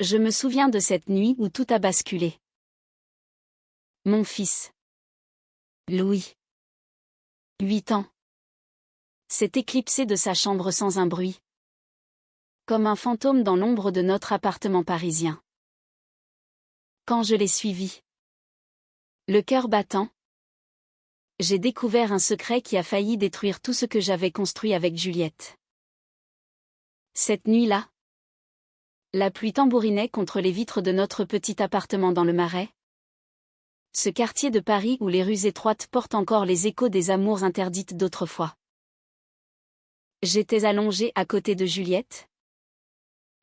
Je me souviens de cette nuit où tout a basculé. Mon fils, Louis, 8 ans, s'est éclipsé de sa chambre sans un bruit, comme un fantôme dans l'ombre de notre appartement parisien. Quand je l'ai suivi, le cœur battant, j'ai découvert un secret qui a failli détruire tout ce que j'avais construit avec Juliette. Cette nuit-là, la pluie tambourinait contre les vitres de notre petit appartement dans le Marais. Ce quartier de Paris où les rues étroites portent encore les échos des amours interdites d'autrefois. J'étais allongée à côté de Juliette,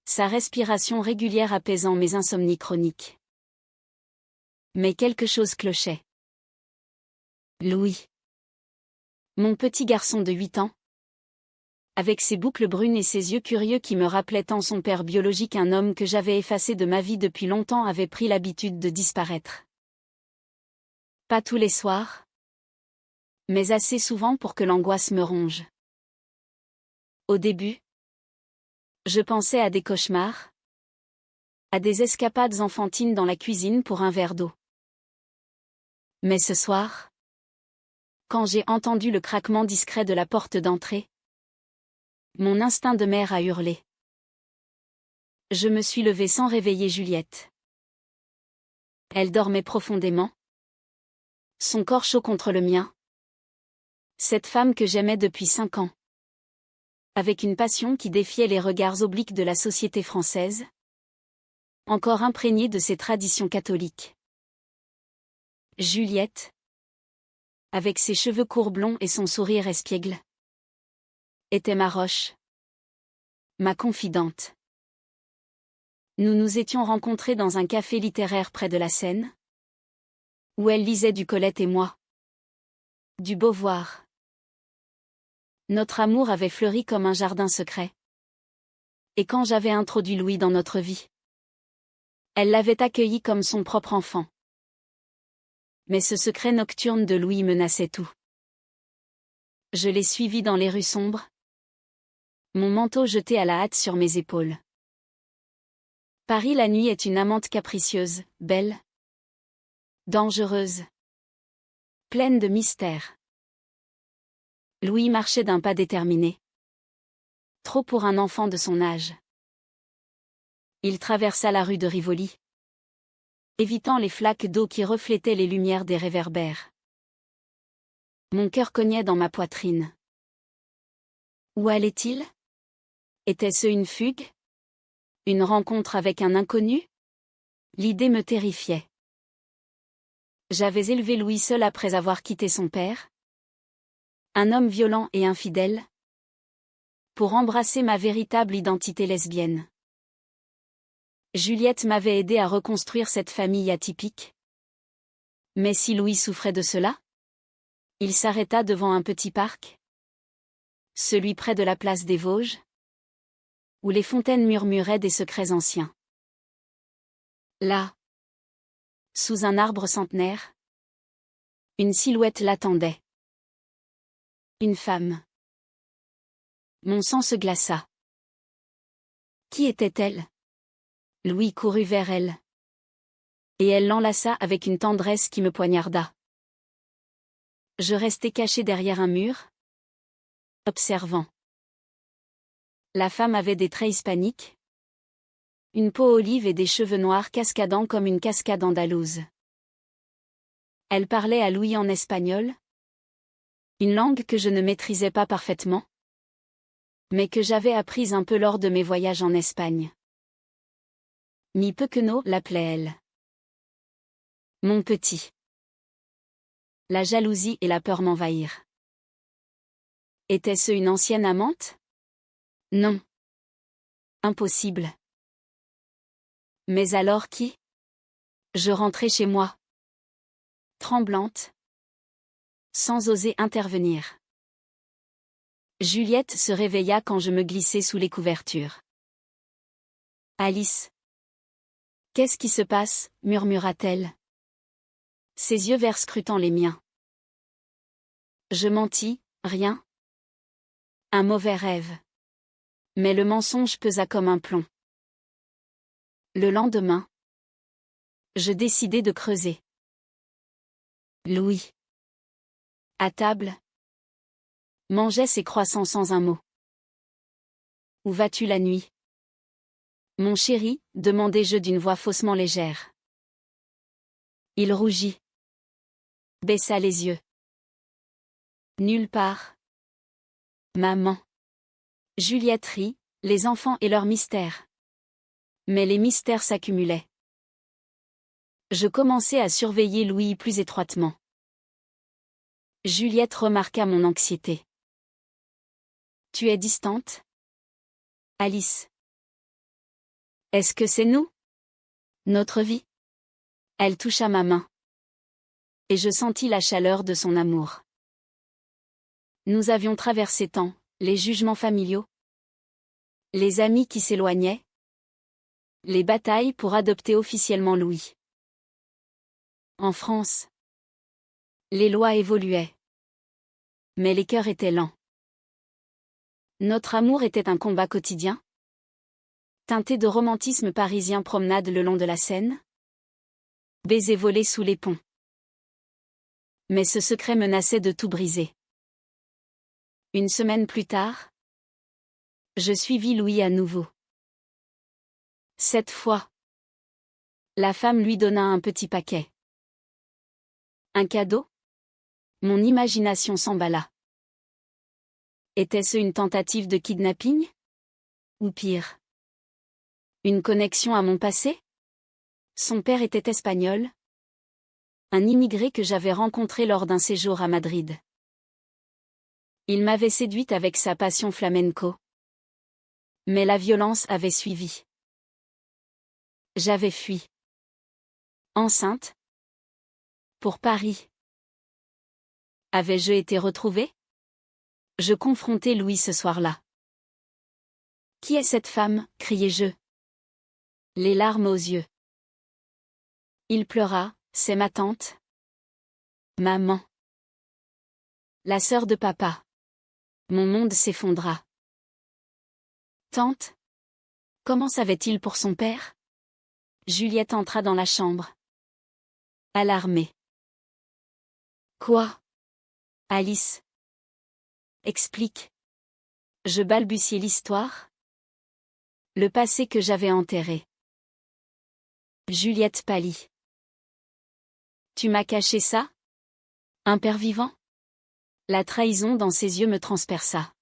sa respiration régulière apaisant mes insomnies chroniques. Mais quelque chose clochait. Louis, mon petit garçon de 8 ans, avec ses boucles brunes et ses yeux curieux qui me rappelaient tant son père biologique, un homme que j'avais effacé de ma vie depuis longtemps, avait pris l'habitude de disparaître. Pas tous les soirs, mais assez souvent pour que l'angoisse me ronge. Au début, je pensais à des cauchemars, à des escapades enfantines dans la cuisine pour un verre d'eau. Mais ce soir, quand j'ai entendu le craquement discret de la porte d'entrée, mon instinct de mère a hurlé. Je me suis levée sans réveiller Juliette. Elle dormait profondément, son corps chaud contre le mien. Cette femme que j'aimais depuis 5 ans. Avec une passion qui défiait les regards obliques de la société française, encore imprégnée de ses traditions catholiques. Juliette, avec ses cheveux courts blonds et son sourire espiègle, était ma roche, ma confidente. Nous nous étions rencontrés dans un café littéraire près de la Seine, où elle lisait du Colette et moi, du Beauvoir. Notre amour avait fleuri comme un jardin secret. Et quand j'avais introduit Louis dans notre vie, elle l'avait accueilli comme son propre enfant. Mais ce secret nocturne de Louis menaçait tout. Je l'ai suivi dans les rues sombres, mon manteau jeté à la hâte sur mes épaules. Paris la nuit est une amante capricieuse, belle, dangereuse, pleine de mystères. Louis marchait d'un pas déterminé. Trop pour un enfant de son âge. Il traversa la rue de Rivoli, évitant les flaques d'eau qui reflétaient les lumières des réverbères. Mon cœur cognait dans ma poitrine. Où allait-il? Était-ce une fugue? Une rencontre avec un inconnu? L'idée me terrifiait. J'avais élevé Louis seul après avoir quitté son père. Un homme violent et infidèle. Pour embrasser ma véritable identité lesbienne. Juliette m'avait aidé à reconstruire cette famille atypique. Mais si Louis souffrait de cela? Il s'arrêta devant un petit parc. Celui près de la place des Vosges, où les fontaines murmuraient des secrets anciens. Là, sous un arbre centenaire, une silhouette l'attendait. Une femme. Mon sang se glaça. Qui était-elle? Louis courut vers elle. Et elle l'enlaça avec une tendresse qui me poignarda. Je restai caché derrière un mur, observant. La femme avait des traits hispaniques, une peau olive et des cheveux noirs cascadant comme une cascade andalouse. Elle parlait à Louis en espagnol, une langue que je ne maîtrisais pas parfaitement, mais que j'avais apprise un peu lors de mes voyages en Espagne. Mi Pequeno l'appelait elle. Mon petit. La jalousie et la peur m'envahirent. Était-ce une ancienne amante? Non. Impossible. Mais alors qui? Je rentrai chez moi. Tremblante. Sans oser intervenir. Juliette se réveilla quand je me glissai sous les couvertures. Alice. Qu'est-ce qui se passe? Murmura-t-elle. Ses yeux verts scrutant les miens. Je mentis, rien. Un mauvais rêve. Mais le mensonge pesa comme un plomb. Le lendemain, je décidai de creuser. Louis, à table, mangeait ses croissants sans un mot. Où vas-tu la nuit? Mon chéri, demandai-je d'une voix faussement légère. Il rougit. Baissa les yeux. Nulle part. Maman. Juliette rit, les enfants et leurs mystères. Mais les mystères s'accumulaient. Je commençai à surveiller Louis plus étroitement. Juliette remarqua mon anxiété. Tu es distante? Alice. Est-ce que c'est nous? Notre vie? Elle toucha ma main. Et je sentis la chaleur de son amour. Nous avions traversé tant, les jugements familiaux, les amis qui s'éloignaient, les batailles pour adopter officiellement Louis. En France, les lois évoluaient. Mais les cœurs étaient lents. Notre amour était un combat quotidien, teinté de romantisme parisien, promenade le long de la Seine, baisers volés sous les ponts. Mais ce secret menaçait de tout briser. Une semaine plus tard, je suivis Louis à nouveau. Cette fois, la femme lui donna un petit paquet. Un cadeau? Mon imagination s'emballa. Était-ce une tentative de kidnapping? Ou pire, une connexion à mon passé? Son père était espagnol, un immigré que j'avais rencontré lors d'un séjour à Madrid. Il m'avait séduite avec sa passion flamenco. Mais la violence avait suivi. J'avais fui. Enceinte? Pour Paris. Avais-je été retrouvée? Je confrontai Louis ce soir-là. Qui est cette femme? Criai-je. Les larmes aux yeux. Il pleura, c'est ma tante. Maman. La sœur de papa. Mon monde s'effondra. Tante? Comment savait-il pour son père? Juliette entra dans la chambre. Alarmée. Quoi? Alice. Explique. Je balbutiai l'histoire. Le passé que j'avais enterré. Juliette pâlit. Tu m'as caché ça? Un père vivant? La trahison dans ses yeux me transperça.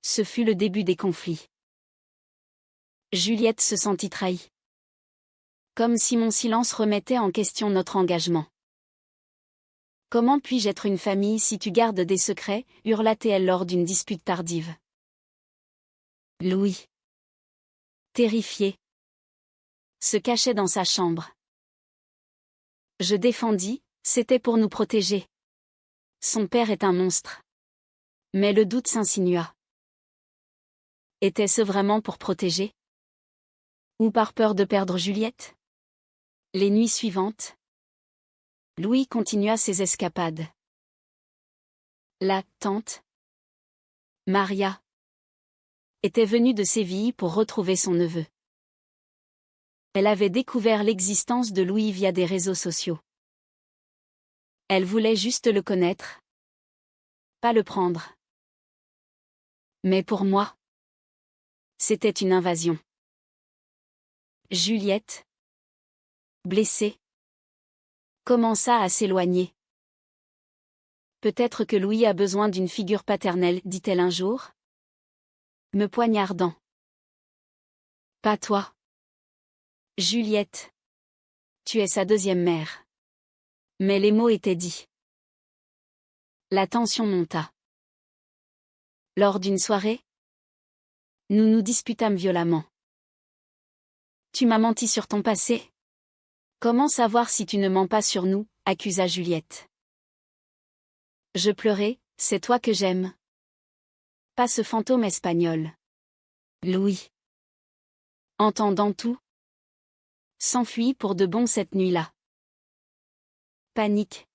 Ce fut le début des conflits. Juliette se sentit trahie. Comme si mon silence remettait en question notre engagement. Comment puis-je être une famille si tu gardes des secrets? Hurla-t-elle lors d'une dispute tardive. Louis, terrifié, se cachait dans sa chambre. Je défendis, c'était pour nous protéger. Son père est un monstre. Mais le doute s'insinua. Était-ce vraiment pour protéger? Ou par peur de perdre Juliette? Les nuits suivantes, Louis continua ses escapades. La tante, Maria, était venue de Séville pour retrouver son neveu. Elle avait découvert l'existence de Louis via des réseaux sociaux. Elle voulait juste le connaître, pas le prendre. Mais pour moi, c'était une invasion. Juliette, blessée, commença à s'éloigner. Peut-être que Louis a besoin d'une figure paternelle, dit-elle un jour, me poignardant. Pas toi. Juliette. Tu es sa deuxième mère. Mais les mots étaient dits. La tension monta. Lors d'une soirée, nous nous disputâmes violemment. Tu m'as menti sur ton passé? Comment savoir si tu ne mens pas sur nous? Accusa Juliette. Je pleurais, c'est toi que j'aime. Pas ce fantôme espagnol. Louis, entendant tout, s'enfuit pour de bon cette nuit-là. Panique.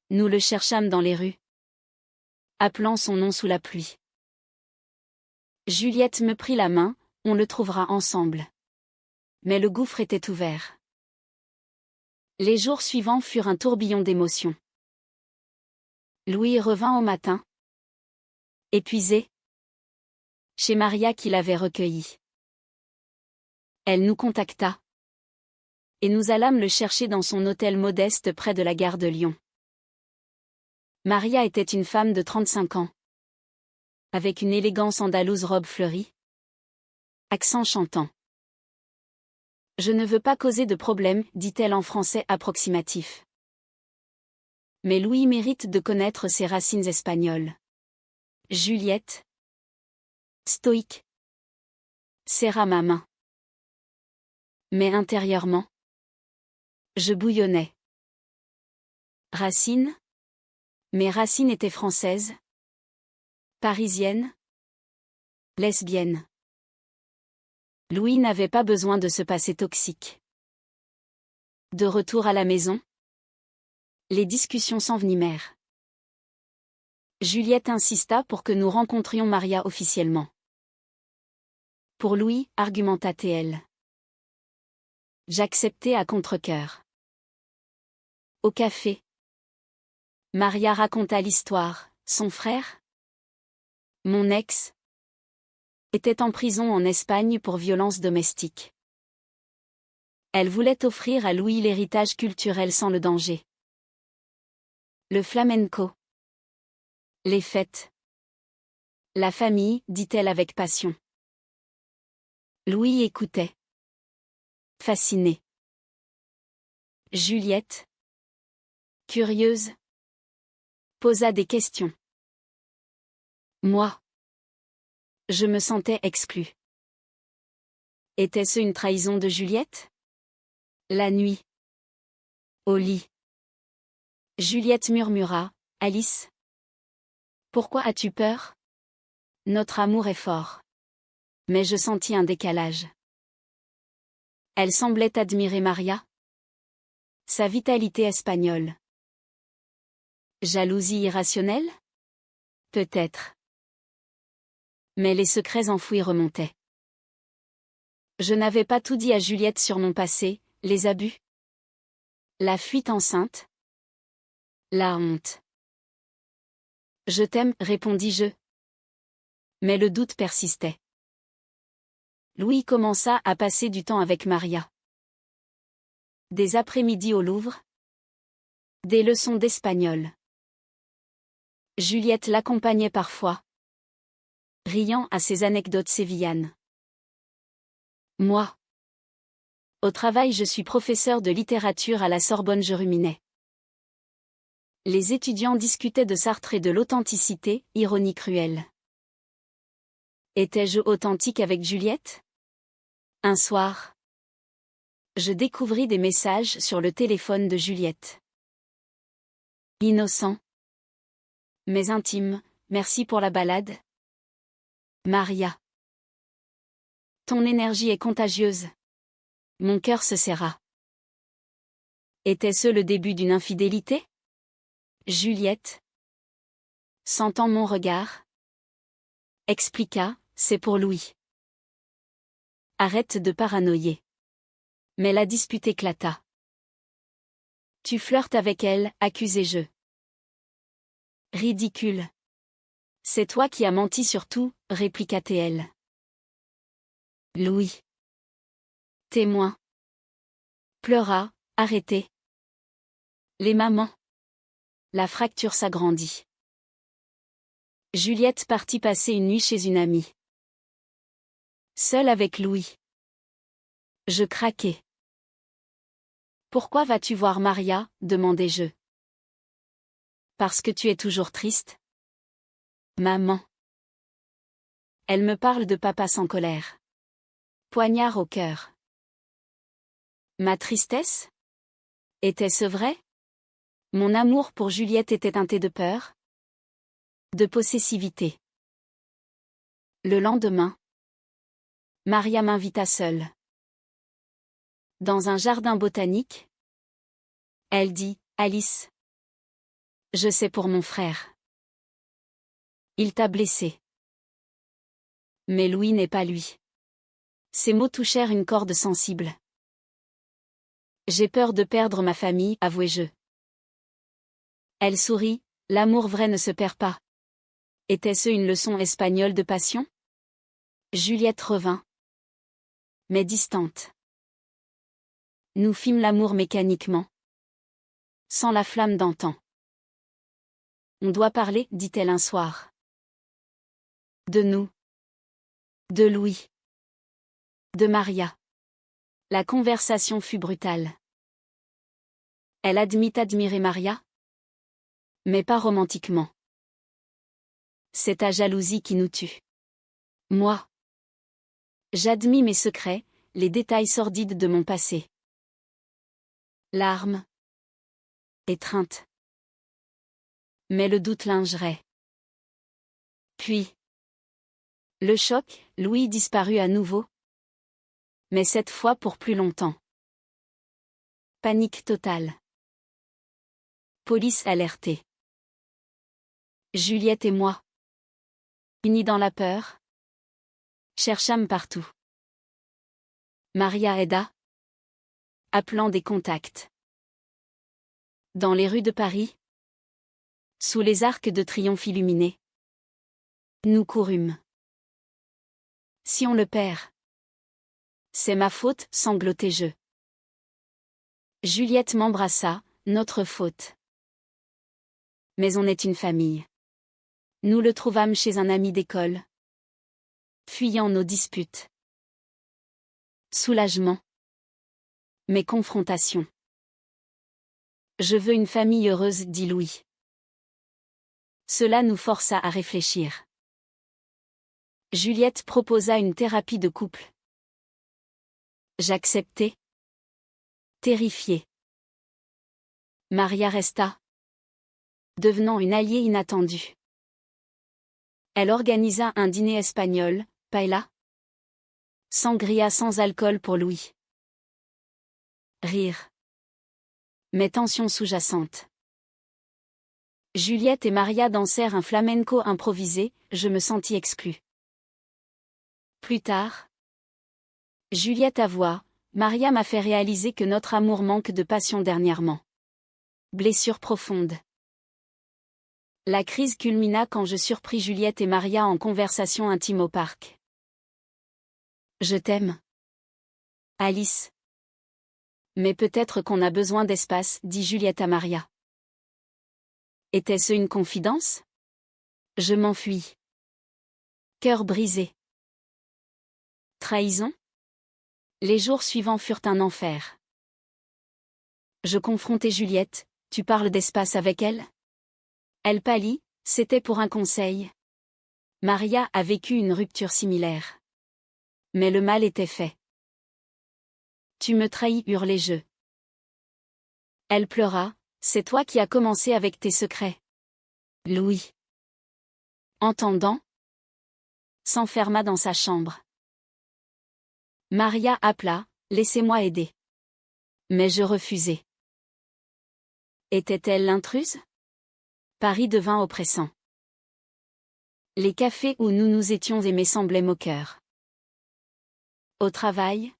Nous le cherchâmes dans les rues, appelant son nom sous la pluie. Juliette me prit la main, On le trouvera ensemble. Mais le gouffre était ouvert. Les jours suivants furent un tourbillon d'émotions. Louis revint au matin, épuisé, chez Maria qui l'avait recueilli. Elle nous contacta. Et nous allâmes le chercher dans son hôtel modeste près de la gare de Lyon. Maria était une femme de 35 ans. Avec une élégance andalouse robe fleurie. Accent chantant. Je ne veux pas causer de problème, dit-elle en français approximatif. Mais Louis mérite de connaître ses racines espagnoles. Juliette, stoïque, serra ma main. Mais intérieurement, je bouillonnais. Racine? Mes racines étaient françaises, parisiennes, lesbiennes. Louis n'avait pas besoin de se passer toxique. De retour à la maison, les discussions s'envenimèrent. Juliette insista pour que nous rencontrions Maria officiellement. Pour Louis, argumenta-t-elle. J'acceptais à contre-cœur. Au café, Maria raconta l'histoire. Son frère, mon ex, était en prison en Espagne pour violences domestiques. Elle voulait offrir à Louis l'héritage culturel sans le danger. Le flamenco. Les fêtes. La famille, dit-elle avec passion. Louis écoutait. Fasciné. Juliette, curieuse, posa des questions. Moi, je me sentais exclue. Était-ce une trahison de Juliette? La nuit. Au lit. Juliette murmura, Alice. Pourquoi as-tu peur? Notre amour est fort. Mais je sentis un décalage. Elle semblait admirer Maria. Sa vitalité espagnole. Jalousie irrationnelle? Peut-être. Mais les secrets enfouis remontaient. Je n'avais pas tout dit à Juliette sur mon passé, les abus. La fuite enceinte. La honte. Je t'aime, répondis-je. Mais le doute persistait. Louis commença à passer du temps avec Maria. Des après-midi au Louvre. Des leçons d'espagnol. Juliette l'accompagnait parfois, riant à ses anecdotes sévillanes. Moi. Au travail, je suis professeur de littérature à la Sorbonne, je ruminais. Les étudiants discutaient de Sartre et de l'authenticité, ironie cruelle. Étais-je authentique avec Juliette? Un soir, je découvris des messages sur le téléphone de Juliette. Innocent. Mais intime, merci pour la balade. Maria. Ton énergie est contagieuse. Mon cœur se serra. Était-ce le début d'une infidélité? Juliette, sentant mon regard, expliqua, c'est pour Louis. Arrête de paranoïer. Mais la dispute éclata. Tu flirtes avec elle, accusai-je. Ridicule. C'est toi qui as menti sur tout, répliqua-t-elle. Louis. Témoin. Pleura, arrêté. Les mamans. La fracture s'agrandit. Juliette partit passer une nuit chez une amie. Seule avec Louis. Je craquai. Pourquoi vas-tu voir Maria? Demandai-je. Parce que tu es toujours triste? Maman. Elle me parle de papa sans colère. Poignard au cœur. Ma tristesse? Était-ce vrai? Mon amour pour Juliette était teinté de peur? De possessivité. Le lendemain, Maria m'invita seule. Dans un jardin botanique. Elle dit, Alice. Je sais pour mon frère. Il t'a blessé. Mais Louis n'est pas lui. Ces mots touchèrent une corde sensible. J'ai peur de perdre ma famille, avouai-je. Elle sourit, l'amour vrai ne se perd pas. Était-ce une leçon espagnole de passion? Juliette revint. Mais distante. Nous fîmes l'amour mécaniquement. Sans la flamme d'antan. On doit parler, dit-elle un soir. De nous. De Louis. De Maria. La conversation fut brutale. Elle admit admirer Maria. Mais pas romantiquement. C'est ta jalousie qui nous tue. Moi. J'admis mes secrets, les détails sordides de mon passé. Larmes. Étreinte. Mais le doute lingerait. Puis. Le choc, Louis disparut à nouveau. Mais cette fois pour plus longtemps. Panique totale. Police alertée. Juliette et moi. Unis dans la peur. Cherchâmes partout. Maria aida. Appelant des contacts. Dans les rues de Paris. Sous les arcs de triomphe illuminés. Nous courûmes. Si on le perd. C'est ma faute, sanglotai-je. Juliette m'embrassa, notre faute. Mais on est une famille. Nous le trouvâmes chez un ami d'école. Fuyant nos disputes. Soulagement. Mais confrontation. Je veux une famille heureuse, dit Louis. Cela nous força à réfléchir. Juliette proposa une thérapie de couple. J'acceptai. Terrifiée. Maria resta. Devenant une alliée inattendue. Elle organisa un dîner espagnol, paella. Sangria sans alcool pour Louis. Rire. Mais tension sous-jacente. Juliette et Maria dansèrent un flamenco improvisé, je me sentis exclue. Plus tard. Juliette avoua, Maria m'a fait réaliser que notre amour manque de passion dernièrement. Blessure profonde. La crise culmina quand je surpris Juliette et Maria en conversation intime au parc. Je t'aime. Alice. Mais peut-être qu'on a besoin d'espace, dit Juliette à Maria. Était-ce une confidence? Je m'enfuis. Cœur brisé. Trahison? Les jours suivants furent un enfer. Je confrontai Juliette, tu parles d'espace avec elle? Elle pâlit, c'était pour un conseil. Maria a vécu une rupture similaire. Mais le mal était fait. Tu me trahis, hurlai-je. Elle pleura, c'est toi qui as commencé avec tes secrets. Louis. Entendant, s'enferma dans sa chambre. Maria appela, laissez-moi aider. Mais je refusai. Était-elle l'intruse? Paris devint oppressant. Les cafés où nous nous étions aimés semblaient moqueurs. Au travail,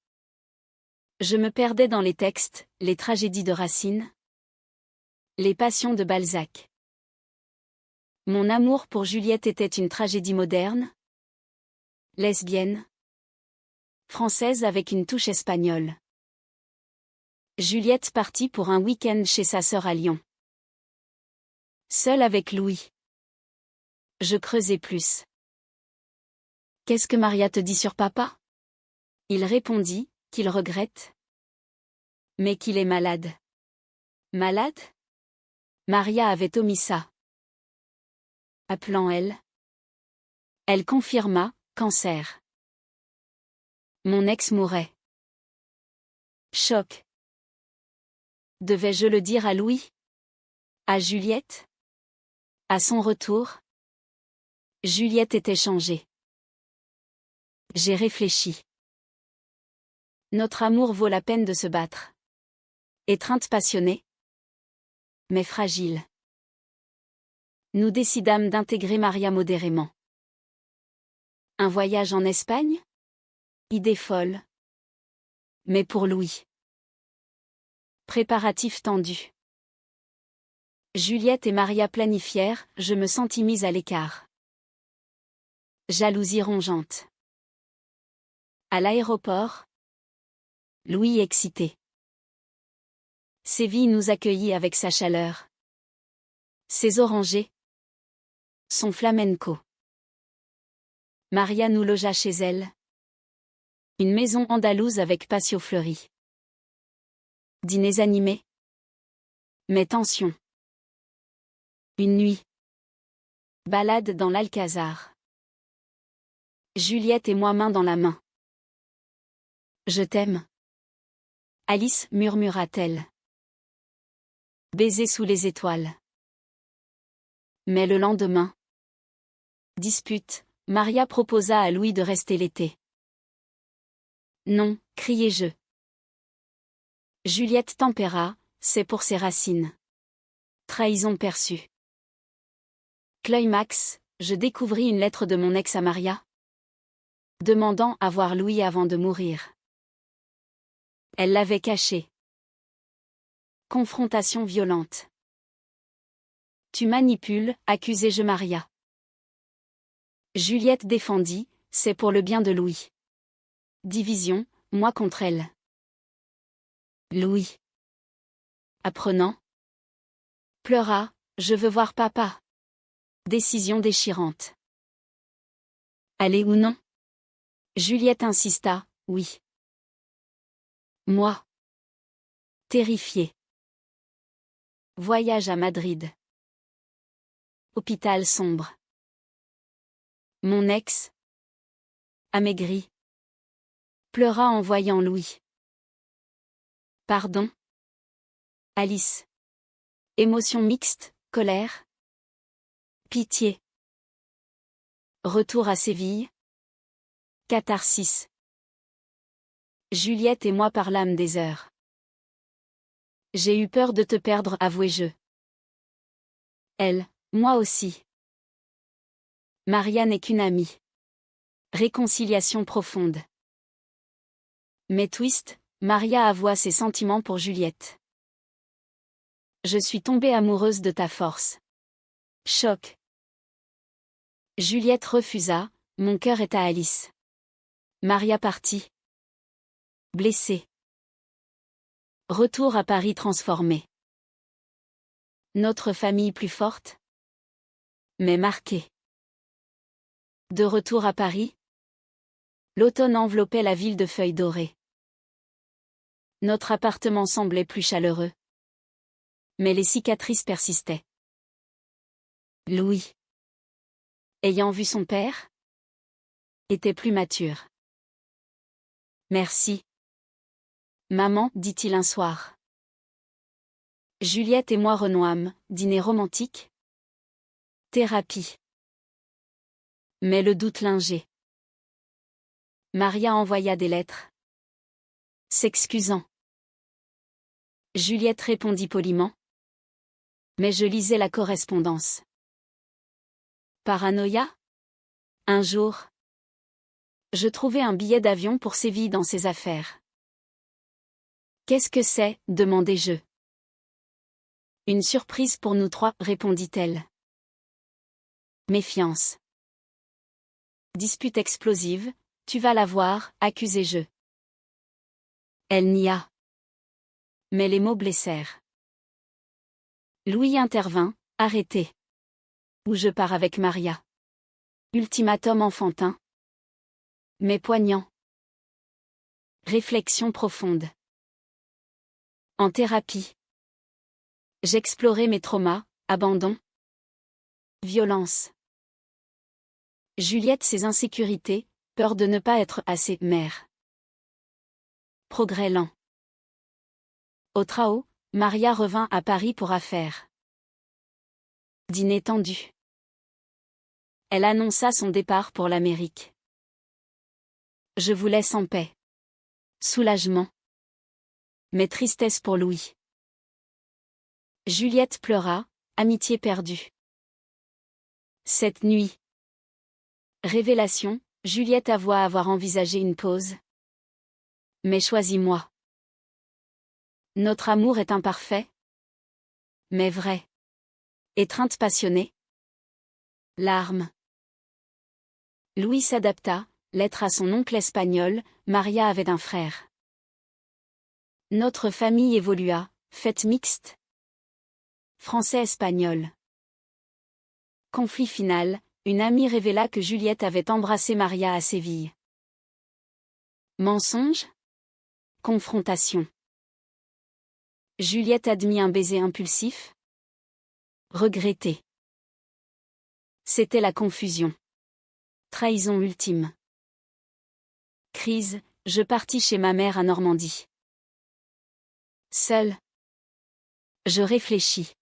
je me perdais dans les textes, les tragédies de Racine, les passions de Balzac. Mon amour pour Juliette était une tragédie moderne, lesbienne, française avec une touche espagnole. Juliette partit pour un week-end chez sa sœur à Lyon. Seule avec Louis. Je creusai plus. Qu'est-ce que Maria te dit sur papa? Il répondit, qu'il regrette. Mais qu'il est malade. Malade? Maria avait omis ça. Appelant elle. Elle confirma, cancer. Mon ex mourait. Choc. Devais-je le dire à Louis? À Juliette? À son retour? Juliette était changée. J'ai réfléchi. Notre amour vaut la peine de se battre. Étreinte passionnée. Mais fragile. Nous décidâmes d'intégrer Maria modérément. Un voyage en Espagne? Idée folle. Mais pour Louis. Préparatifs tendus. Juliette et Maria planifièrent, je me sentis mise à l'écart. Jalousie rongeante. À l'aéroport. Louis excité. Séville nous accueillit avec sa chaleur. Ses orangers. Son flamenco. Maria nous logea chez elle. Une maison andalouse avec patio fleuri. Dîners animés. Mais tension. Une nuit. Balade dans l'Alcazar. Juliette et moi main dans la main. Je t'aime. Alice murmura-t-elle. Baiser sous les étoiles. Mais le lendemain. Dispute, Maria proposa à Louis de rester l'été. Non, criai-je. Juliette tempéra, c'est pour ses racines. Trahison perçue. Climax, je découvris une lettre de mon ex à Maria. Demandant à voir Louis avant de mourir. Elle l'avait caché. Confrontation violente. Tu manipules, accusai-je Maria. Juliette défendit, c'est pour le bien de Louis. Division, moi contre elle. Louis. Apprenant. Pleura, je veux voir papa. Décision déchirante. Aller ou non? Juliette insista, oui. Moi. Terrifiée. Voyage à Madrid. Hôpital sombre. Mon ex. Amaigri. Pleura en voyant Louis. Pardon. Alice. Émotion mixte, colère. Pitié. Retour à Séville. Catharsis. Juliette et moi parlâmes des heures. J'ai eu peur de te perdre, avouai-je. Elle, moi aussi. Maria n'est qu'une amie. Réconciliation profonde. Mais twist, Maria avoua ses sentiments pour Juliette. Je suis tombée amoureuse de ta force. Choc. Juliette refusa, mon cœur est à Alice. Maria partit. Blessée. Retour à Paris transformé. Notre famille plus forte. Mais marquée. De retour à Paris. L'automne enveloppait la ville de feuilles dorées. Notre appartement semblait plus chaleureux. Mais les cicatrices persistaient. Louis. Ayant vu son père. Était plus mature. Merci. Maman, dit-il un soir. Juliette et moi renouâmes, dîner romantique. Thérapie. Mais le doute lingeait. Maria envoya des lettres. S'excusant. Juliette répondit poliment. Mais je lisais la correspondance. Paranoïa? Un jour. Je trouvai un billet d'avion pour Séville dans ses affaires. Qu'est-ce que c'est? Demandai-je. Une surprise pour nous trois, répondit-elle. Méfiance. Dispute explosive, tu vas la voir, accusai-je. Elle nia. Mais les mots blessèrent. Louis intervint, arrêtez. Ou je pars avec Maria. Ultimatum enfantin. Mais poignant. Réflexion profonde. En thérapie. J'explorais mes traumas, abandon. Violence. Juliette ses insécurités, peur de ne pas être assez mère. Progrès lent. Au trao, Maria revint à Paris pour affaires. Dîner tendu. Elle annonça son départ pour l'Amérique. Je vous laisse en paix. Soulagement. Mais tristesse pour Louis. Juliette pleura, amitié perdue. Cette nuit. Révélation, Juliette avoua avoir envisagé une pause. Mais choisis-moi. Notre amour est imparfait, mais vrai. Étreinte passionnée. Larmes. Louis s'adapta, lettre à son oncle espagnol, Maria avait un frère. Notre famille évolua, fête mixte. Français-espagnol. Conflit final, une amie révéla que Juliette avait embrassé Maria à Séville. Mensonge? Confrontation. Juliette admit un baiser impulsif? Regretté. C'était la confusion. Trahison ultime. Crise, je partis chez ma mère à Normandie. Seule. Je réfléchis.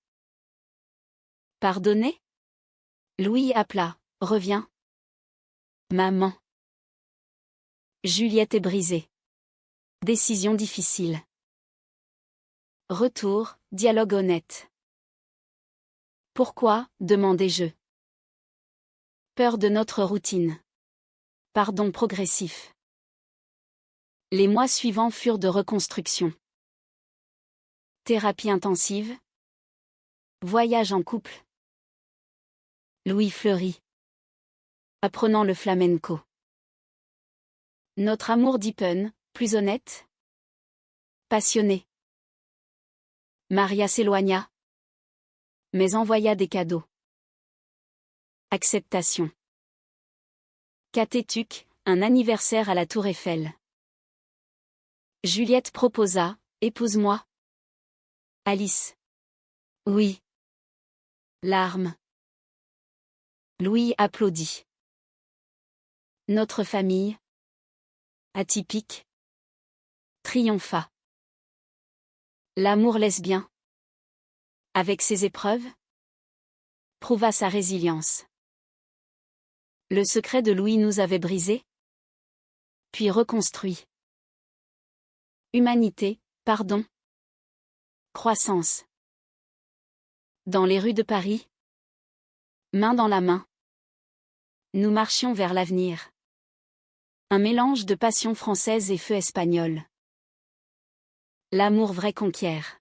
Pardonner? Louis appela, reviens. Maman. Juliette est brisée. Décision difficile. Retour, dialogue honnête. Pourquoi, demandai-je. Peur de notre routine. Pardon progressif. Les mois suivants furent de reconstruction. Thérapie intensive. Voyage en couple. Louis fleurit. Apprenant le flamenco. Notre amour deepen, plus honnête. Passionné. Maria s'éloigna. Mais envoya des cadeaux. Acceptation. Catétuc, un anniversaire à la Tour Eiffel. Juliette proposa, épouse-moi. Alice. Oui. Larmes. Louis applaudit. Notre famille. Atypique. Triompha. L'amour lesbien. Avec ses épreuves. Prouva sa résilience. Le secret de Louis nous avait brisés. Puis reconstruit. Humanité, pardon. Croissance. Dans les rues de Paris. Main dans la main. Nous marchions vers l'avenir. Un mélange de passion française et feu espagnol. L'amour vrai conquiert.